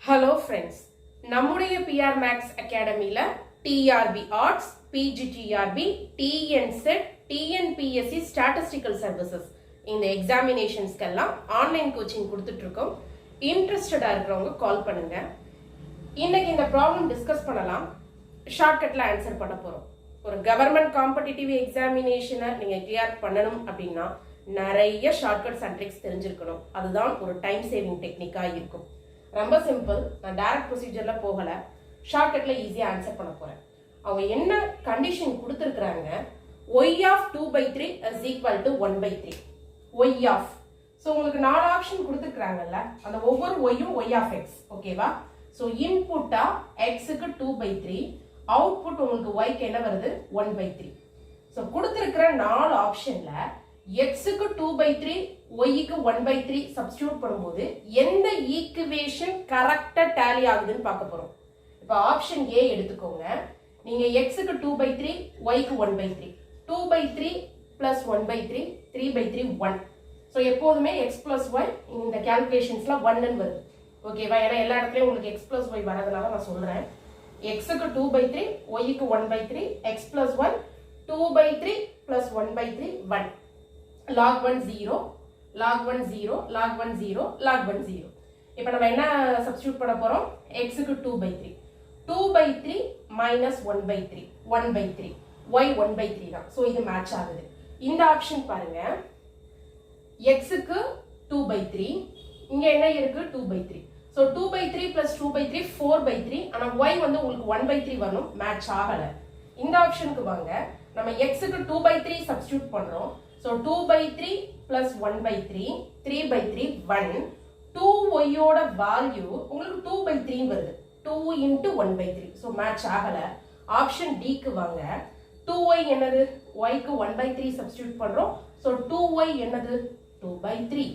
Hello friends, நம்முடைய PR Max அகாடமியில் TRB arts, PGTRB, TNSET, TNPSC statistical services இந்த எக்ஸாமினேஷன்ஸ்க்கெல்லாம் ஆன்லைன் கோச்சிங் கொடுத்துட்ருக்கோம். இன்ட்ரெஸ்டடாக இருக்கிறவங்க கால் பண்ணுங்க. இன்னைக்கு இந்த ப்ராப்ளம் டிஸ்கஸ் பண்ணலாம். ஷார்ட்கட்டில் ஆன்சர் பண்ண போகிறோம். ஒரு கவர்மெண்ட் காம்படிட்டிவ் எக்ஸாமினேஷனை நீங்கள் கிளியர் பண்ணணும் அப்படின்னா நிறைய ஷார்ட்கட்ஸ் அண்ட் ட்ரிக்ஸ் தெரிஞ்சிருக்கணும். அதுதான் ஒரு டைம் சேவிங் டெக்னிக்காக இருக்கும். ரொம்ப சிம்பிள். நான் டைரக்ட் ப்ரொசீஜரில் போகலை, ஷார்ட்கட்டில் ஈஸியாக ஆன்சர் பண்ண போகிறேன். அவங்க என்ன கண்டிஷன் கொடுத்துருக்குறாங்க, y of 2/3 is equal to 1/3. Y of, so உங்களுக்கு 4 ஆப்ஷன் கொடுத்துருக்குறாங்கல்ல, அந்த ஒவ்வொரு ஒய்யும் ஒய் ஆஃப் எக்ஸ். ஓகேவா? ஸோ இன்புட்டா எக்ஸுக்கு 2/3, அவுட்புட் உங்களுக்கு ஒய்க்கு என்ன வருது 1/3. ஸோ கொடுத்துருக்கிற 4 ஆப்ஷன்ல எக்ஸுக்கு 2/3, ஒய்க்கு 1/3 சப்ஸ்டியூட் பண்ணும்போது எந்த ஈக்குவேஷன் கரெக்டா டேலி ஆகுதுன்னு பார்க்க போறோம். இப்போ ஆப்ஷன் ஏ எடுத்துக்கோங்க. நீங்க எக்ஸுக்கு 2/3, ஒய்க்கு 1/3, 2/3 பிளஸ் 1/3, 3/3 1. ஸோ எப்போதுமே எக்ஸ் பிளஸ் ஒய் இந்த கேல்குலேஷன்ஸ்ல 1ன்னு வருது. ஓகேவா? ஏன்னா எல்லா இடத்துலயும் உங்களுக்கு எக்ஸ் பிளஸ் ஒய் வரதுனால நான் சொல்றேன். எக்ஸுக்கு 2/3, ஒய்க்கு 1/3, X plus 1, 2/3 plus 1/3 1. log 1 0, log 1 0, log 1 0, log 1 0. இப்போ நம்ம என்ன சப்ஸ்டிட்யூட் பண்ண போறோம்? x க்கு 2/3, 2/3 minus 1/3, 1/3, y 1/3 தான். ஸோ இது மேட்ச் ஆகுது. இந்த ஆப்ஷன் பாருங்க, x க்கு 2/3, இங்க என்ன இருக்கு 2/3. So 2/3 plus 2/3 4/3. ஆனா y வந்து உங்களுக்கு 1/3 வரணும், மேட்ச் ஆகல. இந்த ஆப்ஷனுக்கு வாங்க, நம்ம x க்கு 2/3 சப்ஸ்டிட்யூட் பண்றோம். So 2/3 plus 1/3, 3/3 1. 2y ஓட வேல்யூ உங்களுக்கு 2/3 வருது. 2 into 1/3. So மேட்ச் ஆகல. ஆப்ஷன் D க்கு வாங்க. 2y என்னது? y க்கு 1/3 சப்ஸ்டிட்யூட் பண்றோம். So 2y என்னது? 2/3.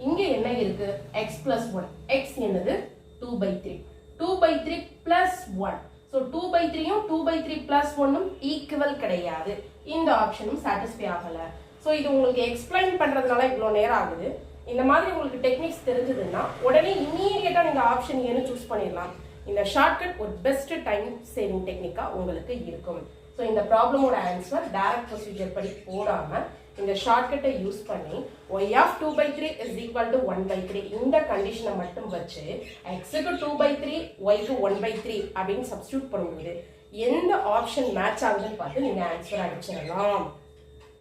இங்க என்ன இருக்கு? x plus 1. x என்னது? 2/3. 2/3 plus 1. So 2/3யும் 2/3 plus 1ம் ஈக்குவல் கிடையாது. இந்த ஆப்ஷனும் சாட்டிஸ்ஃபை ஆகல. ஸோ இது உங்களுக்கு எக்ஸ்பிளைன் பண்ணுறதுனால இவ்வளோ நேரம் ஆகுது. இந்த மாதிரி உங்களுக்கு டெக்னிக்ஸ் தெரிஞ்சதுன்னா உடனே இம்மீடியட்டாக நீங்கள் ஆப்ஷன் ஏன்னு சூஸ் பண்ணிடலாம். இந்த ஷார்ட்கட் ஒரு பெஸ்ட் டைம் சேவிங் டெக்னிக்காக உங்களுக்கு இருக்கும். ஸோ இந்த ப்ராப்ளமோட ஆன்சர் டைரக்ட் ப்ரொசீஜர் படி போடாமல் இந்த ஷார்ட்கட்டை யூஸ் பண்ணி y of 2/3 is equal to 1/3 இந்த கண்டிஷனை மட்டும் வச்சு எக்ஸுக்கு 2/3, ஒய்க்கு 1/3 அப்படின்னு சப்ஸ்டியூட் பண்ணும்போது எந்த ஆப்ஷன் மேட்ச் ஆகுதுன்னு பார்த்து நீங்கள் ஆன்சர் அடிச்சிடலாம்.